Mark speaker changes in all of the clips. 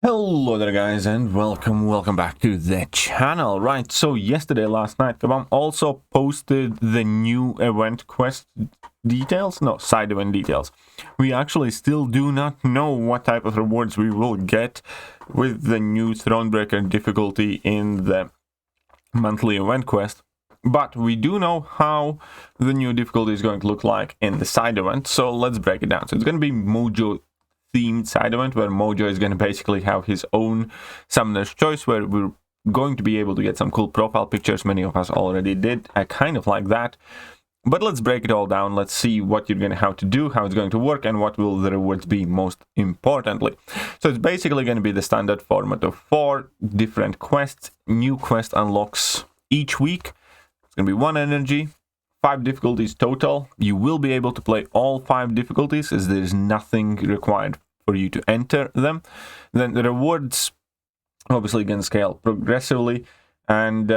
Speaker 1: Hello there guys, and welcome back to the channel. Right, so last night Kabam also posted the new event quest details, no, side event details. We actually still do not know what type of rewards we will get with the new Thronebreaker difficulty in the monthly event quest, but we do know how the new difficulty is going to look like in the side event, so let's break it down. So it's going to be Mojo themed side event where Mojo is going to basically have his own summoner's choice, where we're going to be able to get some cool profile pictures. Many of us already did. I kind of like that, but let's break it all down. Let's see what you're going to have to do, how it's going to work, and what will the rewards be most importantly. So it's basically going to be the standard format of 4 different quests. New quest unlocks each week. It's going to be 1 energy, 5 difficulties total. You will be able to play all 5 difficulties, as there is nothing required for you to enter them. Then the rewards obviously can scale progressively, and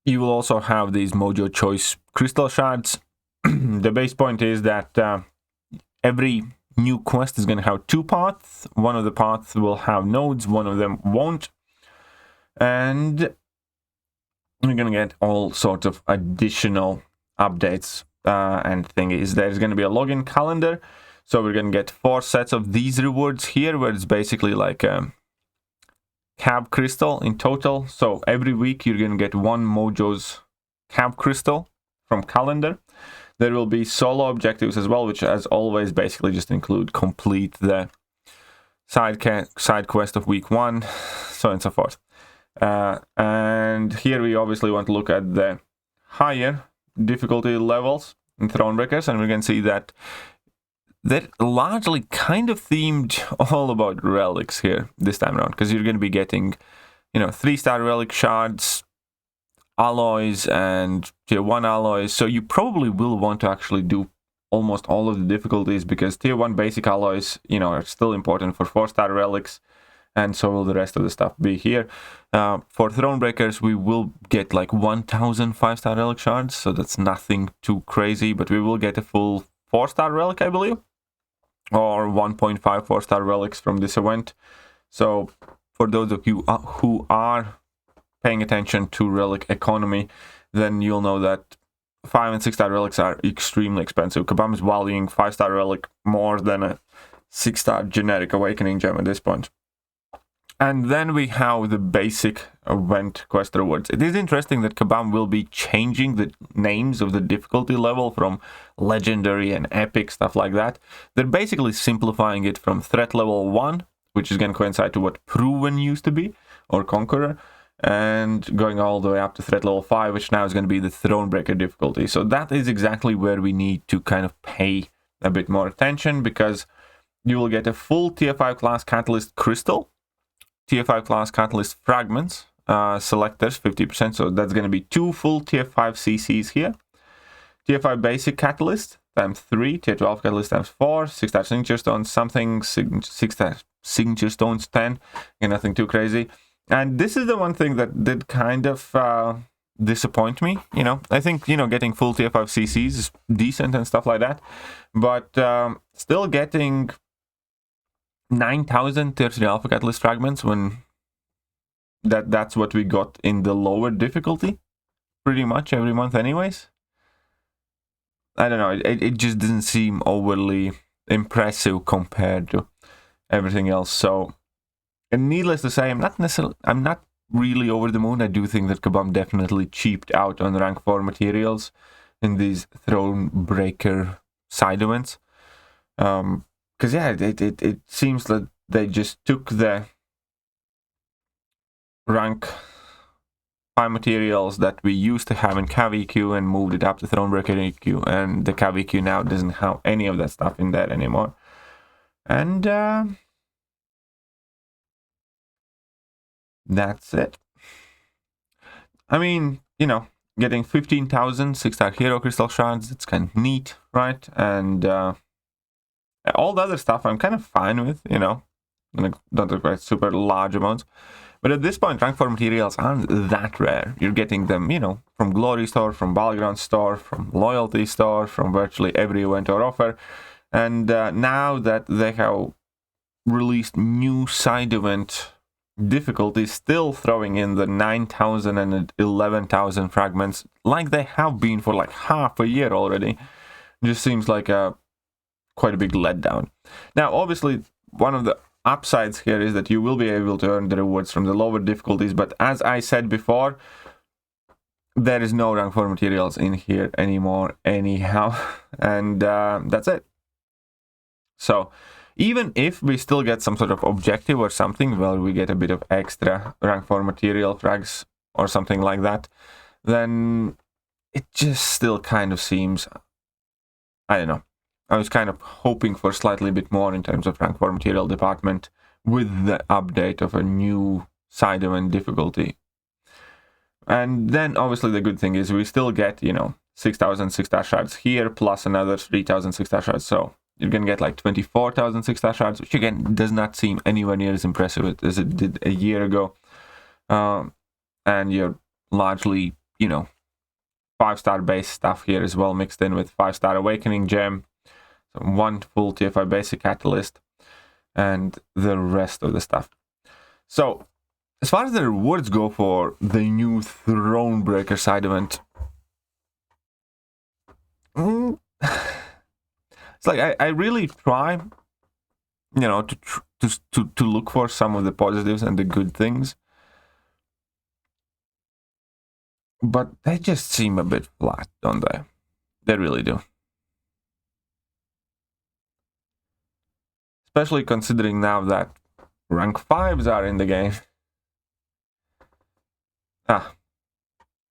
Speaker 1: you will also have these Mojo Choice crystal shards. The base point is that every new quest is going to have 2 paths. One of the paths will have nodes, one of them won't. And you're going to get all sorts of additional updates and thingies. There's going to be a login calendar. So we're going to get 4 sets of these rewards here, where it's basically like a cab crystal in total. So every week you're going to get 1 Mojo's cab crystal from calendar. There will be solo objectives as well, which as always basically just include complete the side quest of week 1, so on and so forth. And here we obviously want to look at the higher difficulty levels in Thronebreakers, and we can see that they're largely kind of themed all about relics here this time around, because you're going to be getting, 3-star relic shards, alloys, and tier 1 alloys. So you probably will want to actually do almost all of the difficulties, because tier 1 basic alloys, are still important for 4-star relics, and so will the rest of the stuff be here. For Thronebreakers, we will get like 1,000 5-star relic shards, so that's nothing too crazy, but we will get a full 4-star relic, I believe, or 1.5 4-star relics from this event. So for those of you who are paying attention to relic economy, then you'll know that 5 and 6-star relics are extremely expensive. Kabam is valuing 5-star relic more than a 6-star generic awakening gem at this point. And then we have the basic event quest rewards. It is interesting that Kabam will be changing the names of the difficulty level from legendary and epic, stuff like that. They're basically simplifying it from threat level 1, which is going to coincide to what proven used to be, or conqueror, and going all the way up to threat level 5, which now is going to be the Thronebreaker difficulty. So that is exactly where we need to kind of pay a bit more attention, because you will get a full tier 5 class catalyst crystal, tier 5 class catalyst fragments, selectors 50%, so that's going to be 2 full tier 5 CCs here. Tier 5 basic catalyst times 3, tier 12 catalyst times 4, 6-star signature stones something, 6-star signature stones 10, and nothing too crazy. And this is the one thing that did kind of disappoint me. I think, getting full tier 5 CCs is decent and stuff like that, but still getting 9,000 tier 3 alpha catalyst fragments when that's what we got in the lower difficulty pretty much every month anyways. I don't know, it just doesn't seem overly impressive compared to everything else. So, and needless to say, I'm not really over the moon. I do think that Kabam definitely cheaped out on rank 4 materials in these Thronebreaker side events. Because yeah, it seems that they just took the rank 5 materials that we used to have in Cav EQ and moved it up to Thronebreaker EQ, and the Cav EQ now doesn't have any of that stuff in there anymore. And that's it. I mean, getting 15,000 6-star hero crystal shards, it's kind of neat, right? And all the other stuff I'm kind of fine with, don't require super large amounts. But at this point, rank 4 materials aren't that rare. You're getting them, from Glory Store, from Battleground Store, from Loyalty Store, from virtually every event or offer. And now that they have released new side event difficulties, still throwing in the 9,000 and 11,000 fragments like they have been for like half a year already. Just seems like quite a big letdown. Now, obviously, one of the upsides here is that you will be able to earn the rewards from the lower difficulties, but as I said before, there is no rank 4 materials in here anymore anyhow, and that's it. So even if we still get some sort of objective or something, well, we get a bit of extra rank 4 material frags or something like that, then it just still kind of seems, I don't know. I was kind of hoping for slightly bit more in terms of rank 4 material department with the update of a new side event difficulty. And then obviously the good thing is we still get, 6,000 6-star shards here plus another 3,000 6-star shards. So you're going to get like 24,000 6-star shards, which again does not seem anywhere near as impressive as it did a year ago. And you're largely, 5-star base stuff here as well, mixed in with 5-star awakening gem, so 1 full TFI basic catalyst, and the rest of the stuff. So as far as the rewards go for the new Thronebreaker side event, it's like I really try, to look for some of the positives and the good things, but they just seem a bit flat, don't they? They really do. Especially considering now that rank 5s are in the game.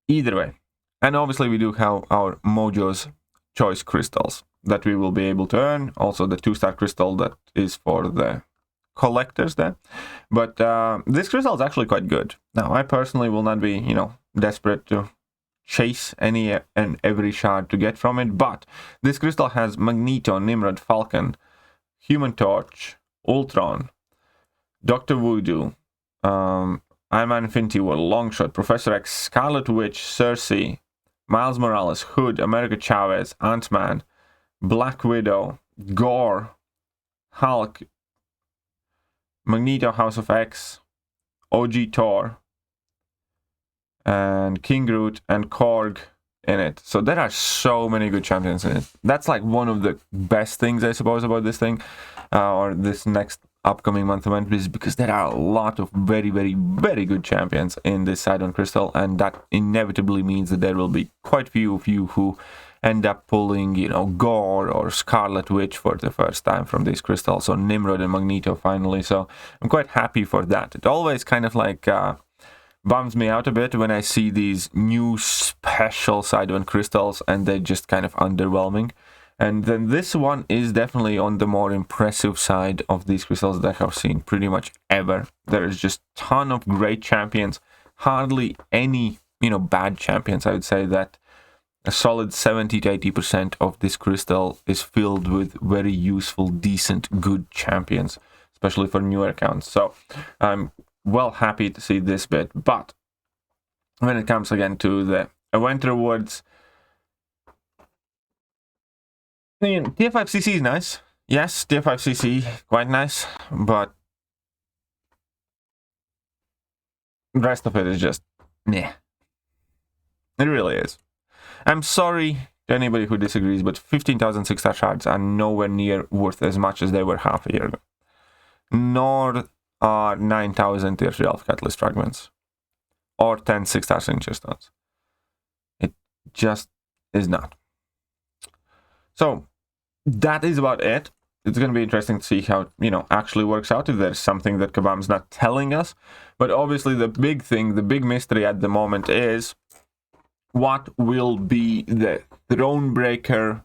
Speaker 1: Either way. And obviously we do have our Mojo's Choice crystals that we will be able to earn. Also the 2-star crystal that is for the collectors there. But this crystal is actually quite good. Now, I personally will not be, desperate to chase any and every shard to get from it. But this crystal has Magneto, Nimrod, Falcon, Human Torch, Ultron, Dr. Voodoo, Iron Man Infinity War, Longshot, Professor X, Scarlet Witch, Cersei, Miles Morales, Hood, America Chavez, Ant-Man, Black Widow, Gore, Hulk, Magneto, House of X, OG Thor, and King Groot and Korg in it. So there are so many good champions in it. That's like one of the best things, I suppose, about this thing, or this next upcoming month event, is because there are a lot of very, very, very good champions in this Sidon Crystal, and that inevitably means that there will be quite few of you who end up pulling, Gore or Scarlet Witch for the first time from these crystals, or Nimrod and Magneto finally. So I'm quite happy for that. It always kind of like bums me out a bit when I see these new special Sidon crystals and they're just kind of underwhelming. And then this one is definitely on the more impressive side of these crystals that I have seen pretty much ever. There is just a ton of great champions, hardly any, bad champions. I would say that a solid 70 to 80% of this crystal is filled with very useful, decent, good champions, especially for newer accounts. So I'm well happy to see this bit. But when it comes again to the event rewards, Tier 5 CC is nice. Yes, Tier 5 CC, quite nice, but the rest of it is just, meh. It really is. I'm sorry to anybody who disagrees, but 15,000 6-star shards are nowhere near worth as much as they were half a year ago. Nor are 9,000 Tier 3 Alpha Catalyst fragments, or 10 6-star signature stones. It just is not. So that is about it. It's going to be interesting to see how it, actually works out, if there's something that Kabam's not telling us. But obviously the big thing, the big mystery at the moment is what will be the Thronebreaker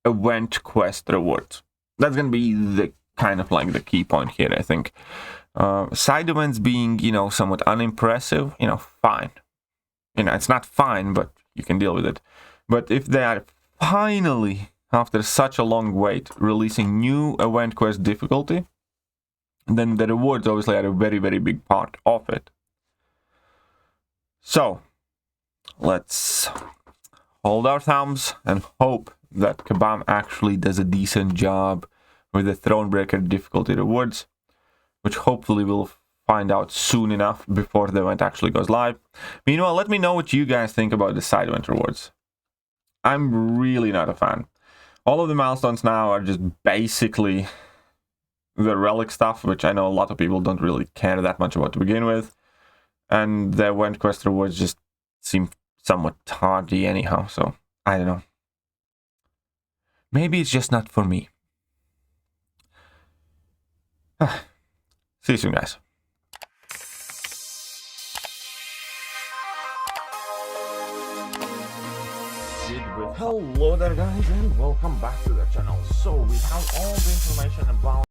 Speaker 1: event quest rewards. That's going to be the kind of like the key point here, I think. Side events being, somewhat unimpressive, fine. It's not fine, but you can deal with it. But if they are finally, after such a long wait, releasing new event quest difficulty, then the rewards obviously are a very, very big part of it. So let's hold our thumbs and hope that Kabam actually does a decent job with the Thronebreaker difficulty rewards, which hopefully we'll find out soon enough before the event actually goes live. Meanwhile, let me know what you guys think about the side event rewards. I'm really not a fan. All of the milestones now are just basically the Relic stuff, which I know a lot of people don't really care that much about to begin with. And the event quest rewards just seem somewhat tardy anyhow, so I don't know. Maybe it's just not for me. See you soon, guys. Hello there, guys, and welcome back to the channel. So we have all the information about